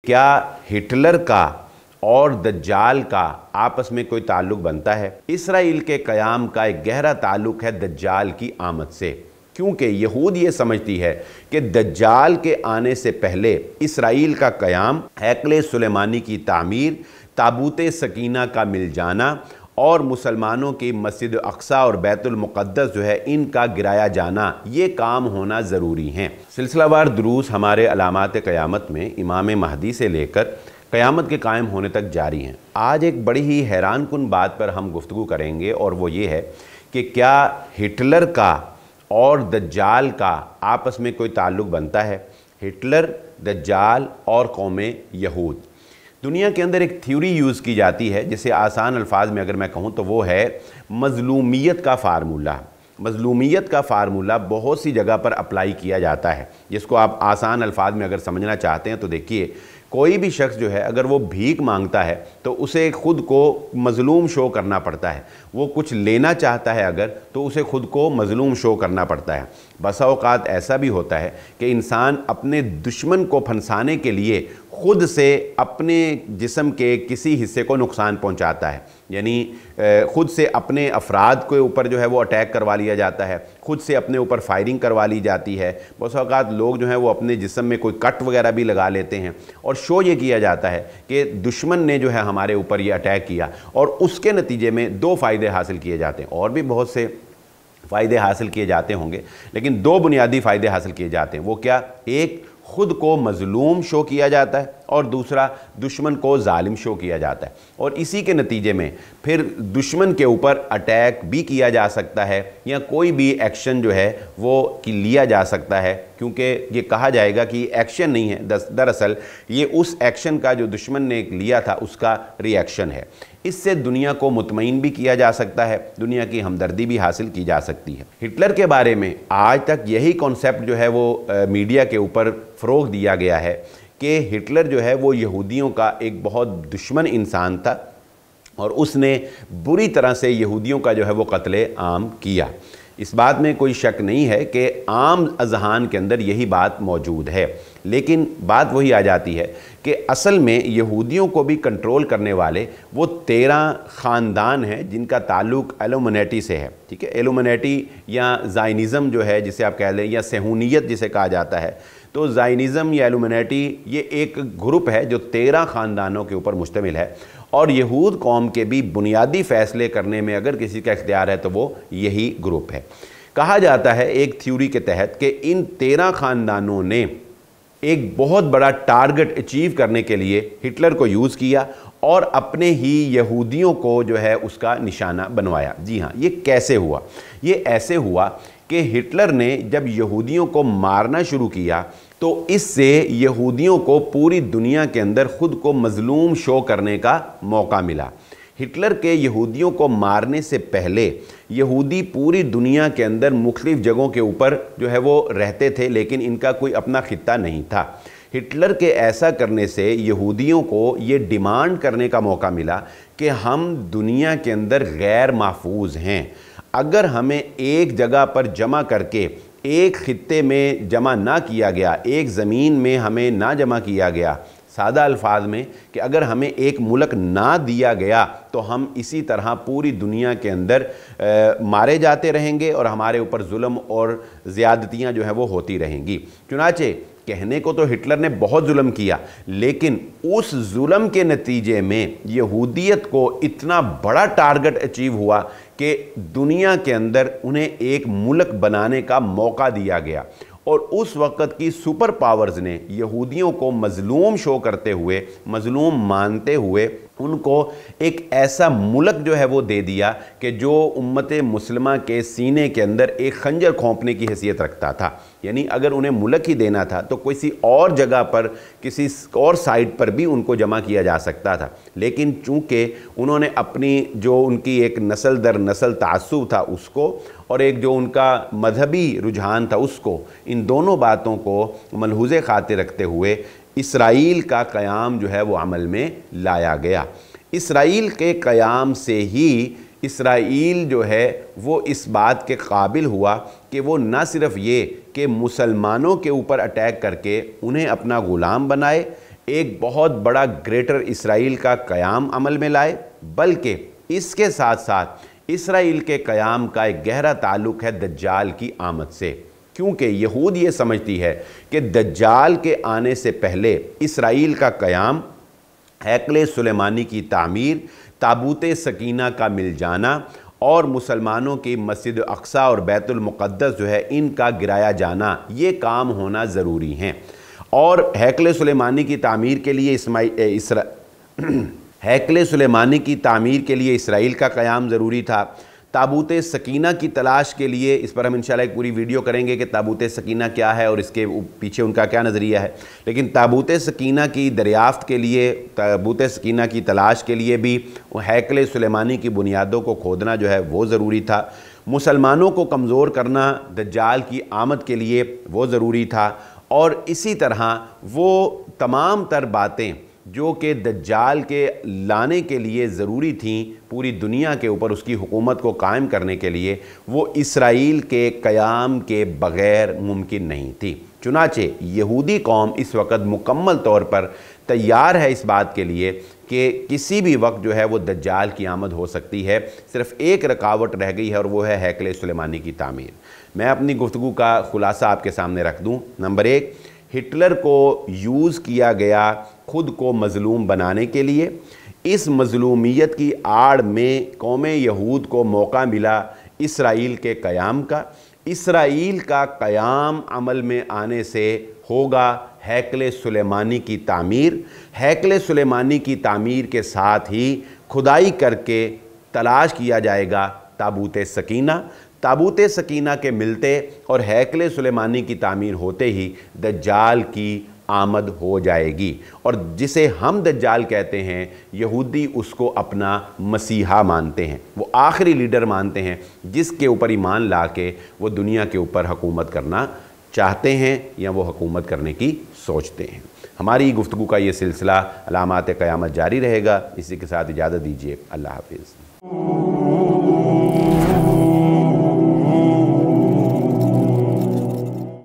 क्या हिटलर का और दज्जाल का आपस में कोई ताल्लुक बनता है? इसराइल के क़याम का एक गहरा ताल्लुक है दज्जाल की आमद से, क्योंकि यहूद ये समझती है कि दज्जाल के आने से पहले इसराइल का क़याम, हैकल सुलेमानी की तामीर, ताबूत सकीना का मिल जाना और मुसलमानों की मस्जिद अक्सा और बैतुल मुक़द्दस जो है इनका गिराया जाना, ये काम होना ज़रूरी हैं। सिलसिलावार दुरूस हमारे अलामात क़यामत में इमाम महदी से लेकर क़यामत के कायम होने तक जारी हैं। आज एक बड़ी ही हैरान कुन बात पर हम गुफ्तगू करेंगे और वो ये है कि क्या हिटलर का और दज्जाल का आपस में कोई ताल्लुक बनता है? हिटलर, दज्जाल और कौम यहूद। दुनिया के अंदर एक थ्योरी यूज़ की जाती है जिसे आसान अल्फाज में अगर मैं कहूँ तो वो है मज़लूमियत का फ़ार्मूला। मज़लूमियत का फ़ार्मूला बहुत सी जगह पर अप्लाई किया जाता है, जिसको आप आसान अल्फाज में अगर समझना चाहते हैं तो देखिए, कोई भी शख्स जो है अगर वो भीख मांगता है तो उसे खुद को मज़लूम शो करना पड़ता है। वो कुछ लेना चाहता है अगर तो उसे खुद को मज़लूम शो करना पड़ता है। बसा औक़ात ऐसा भी होता है कि इंसान अपने दुश्मन को फंसाने के लिए ख़ुद से अपने जिस्म के किसी हिस्से को नुकसान पहुंचाता है, यानी ख़ुद से अपने अफराद के ऊपर जो है वो अटैक करवा लिया जाता है, ख़ुद से अपने ऊपर फायरिंग करवा ली जाती है। बहुत औक़ात लोग जो हैं वो अपने जिस्म में कोई कट वगैरह भी लगा लेते हैं और शो ये किया जाता है कि दुश्मन ने जो है हमारे ऊपर ये अटैक किया, और उसके नतीजे में दो फ़ायदे हासिल किए जाते हैं। और भी बहुत से फ़ायदे हासिल किए जाते होंगे, लेकिन दो बुनियादी फ़ायदे हासिल किए जाते हैं। वो क्या? एक, ख़ुद को मज़लूम शो किया जाता है, और दूसरा, दुश्मन को ज़ालिम शो किया जाता है। और इसी के नतीजे में फिर दुश्मन के ऊपर अटैक भी किया जा सकता है या कोई भी एक्शन जो है वो लिया जा सकता है, क्योंकि ये कहा जाएगा कि एक्शन नहीं है, दरअसल ये उस एक्शन का जो दुश्मन ने लिया था उसका रिएक्शन है। इससे दुनिया को मुतमईन भी किया जा सकता है, दुनिया की हमदर्दी भी हासिल की जा सकती है। हिटलर के बारे में आज तक यही कॉन्सेप्ट जो है वो मीडिया के ऊपर फ़रोग़ दिया गया है कि हिटलर जो है वो यहूदियों का एक बहुत दुश्मन इंसान था और उसने बुरी तरह से यहूदियों का जो है वो कत्ले आम किया। इस बात में कोई शक नहीं है कि आम अज़हान के अंदर यही बात मौजूद है, लेकिन बात वही आ जाती है कि असल में यहूदियों को भी कंट्रोल करने वाले वो 13 ख़ानदान हैं जिनका ताल्लुक़ इल्यूमिनेटी से है। ठीक है, इल्यूमिनेटी या ज़ायनिज़म जो है जिसे आप कह लें, या सेहूनियत जिसे कहा जाता है, तो ज़ायनिज़म या इल्यूमिनेटी ये एक ग्रुप है जो 13 ख़ानदानों के ऊपर मुश्तमिल है, और यहूद कौम के भी बुनियादी फ़ैसले करने में अगर किसी का इख्तियार है तो वो यही ग्रुप है। कहा जाता है एक थ्योरी के तहत कि इन 13 ख़ानदानों ने एक बहुत बड़ा टारगेट अचीव करने के लिए हिटलर को यूज़ किया और अपने ही यहूदियों को जो है उसका निशाना बनवाया। जी हाँ, ये कैसे हुआ? ये ऐसे हुआ कि हिटलर ने जब यहूदियों को मारना शुरू किया तो इससे यहूदियों को पूरी दुनिया के अंदर ख़ुद को मज़लूम शो करने का मौका मिला। हिटलर के यहूदियों को मारने से पहले यहूदी पूरी दुनिया के अंदर मुख्तलिफ़ जगहों के ऊपर जो है वो रहते थे, लेकिन इनका कोई अपना खित्ता नहीं था। हिटलर के ऐसा करने से यहूदियों को ये डिमांड करने का मौका मिला कि हम दुनिया के अंदर गैर महफूज हैं। अगर हमें एक जगह पर जमा करके एक खित्ते में जमा ना किया गया, एक ज़मीन में हमें ना जमा किया गया, सादा अल्फाज में कि अगर हमें एक मुल्क ना दिया गया तो हम इसी तरह पूरी दुनिया के अंदर मारे जाते रहेंगे और हमारे ऊपर जुल्म और ज़्यादतियाँ जो है वो होती रहेंगी। चुनाचे कहने को तो हिटलर ने बहुत जुल्म किया, लेकिन उस जुल्म के नतीजे में यहूदियत को इतना बड़ा टारगेट अचीव हुआ कि दुनिया के अंदर उन्हें एक मुल्क बनाने का मौका दिया गया, और उस वक़्त की सुपर पावर्स ने यहूदियों को मज़लूम शो करते हुए, मज़लूम मानते हुए उनको एक ऐसा मुल्क जो है वो दे दिया कि जो उम्मत मुस्लिमा के सीने के अंदर एक खंजर खोंपने की हैसियत रखता था। यानी अगर उन्हें मुल्क ही देना था तो किसी और जगह पर, किसी और साइड पर भी उनको जमा किया जा सकता था, लेकिन चूँकि उन्होंने अपनी जो उनकी एक नस्ल दर नस्ल तासुब था उसको, और एक जो उनका मजहबी रुझान था उसको, इन दोनों बातों को मलहूज़े खातिर रखते हुए इसराइल का क़याम जो है वो अमल में लाया गया। इसराइल के क़याम से ही इसराइल जो है वो इस बात के काबिल हुआ कि वो न सिर्फ़ ये कि मुसलमानों के ऊपर अटैक करके उन्हें अपना ग़ुलाम बनाए, एक बहुत बड़ा ग्रेटर इसराइल का क़याम अमल में लाए, बल्कि इसके साथ साथ इसराइल के क़याम का एक गहरा ताल्लुक़ है दज्जाल की आमद से, क्योंकि यहूद ये समझती है कि दज्जाल के आने से पहले इसराइल का क़याम, हैकल सुलेमानी की तामीर, ताबूत सकीना का मिल जाना और मुसलमानों की मस्जिद अक्सा और बैतुल मुक़द्दस जो है इनका गिराया जाना, ये काम होना ज़रूरी हैं। और हैकल सुलेमानी की तामीर के लिए हैकल सुलेमानी की तामीर के लिए इसराइल का क़याम ज़रूरी था। ताबूत सकीना की तलाश के लिए, इस पर हम इंशाल्लाह एक पूरी वीडियो करेंगे कि ताबूत सकीना क्या है और इसके पीछे उनका क्या नज़रिया है, लेकिन ताबूत सकीना की दरियाफ़्त के लिए, ताबूत सकीना की तलाश के लिए भी हैकल सुलेमानी की बुनियादों को खोदना जो है वो ज़रूरी था। मुसलमानों को कमज़ोर करना दज्जाल की आमद के लिए वो ज़रूरी था। और इसी तरह वो तमाम तर बातें जो कि दज्जाल के लाने के लिए ज़रूरी थीं पूरी दुनिया के ऊपर उसकी हुकूमत को कायम करने के लिए, वो इसराइल के क़याम के बग़ैर मुमकिन नहीं थी। चुनाचे यहूदी कौम इस वक्त मुकम्मल तौर पर तैयार है इस बात के लिए कि किसी भी वक्त जो है वो दज्जाल की आमद हो सकती है। सिर्फ़ एक रुकावट रह गई है और वो है हैकल सुलेमानी की तामीर। मैं अपनी गुफ्तगू का ख़ुलासा आपके सामने रख दूँ। नंबर 1, हिटलर को यूज़ किया गया ख़ुद को मज़लूम बनाने के लिए। इस मज़लूमियत की आड़ में कौम यहूद को मौका मिला इसराइल के क़याम का। इसराइल का क़याम अमल में आने से होगा हैकल सुलेमानी की तामीर। हैकल सुलेमानी की तामीर के साथ ही खुदाई करके तलाश किया जाएगा ताबूत सकीना। ताबूत सकीना के मिलते और हैकल सुलेमानी की तामीर होते ही दज्जाल की आमद हो जाएगी, और जिसे हम दज्जाल कहते हैं यहूदी उसको अपना मसीहा मानते हैं, वो आखिरी लीडर मानते हैं जिसके ऊपर ईमान ला के वो दुनिया के ऊपर हुकूमत करना चाहते हैं या वो हुकूमत करने की सोचते हैं। हमारी गुफ्तगू का ये सिलसिला अलामात क़यामत जारी रहेगा। इसी के साथ इजाज़त दीजिए। अल्लाह हाफ़िज़।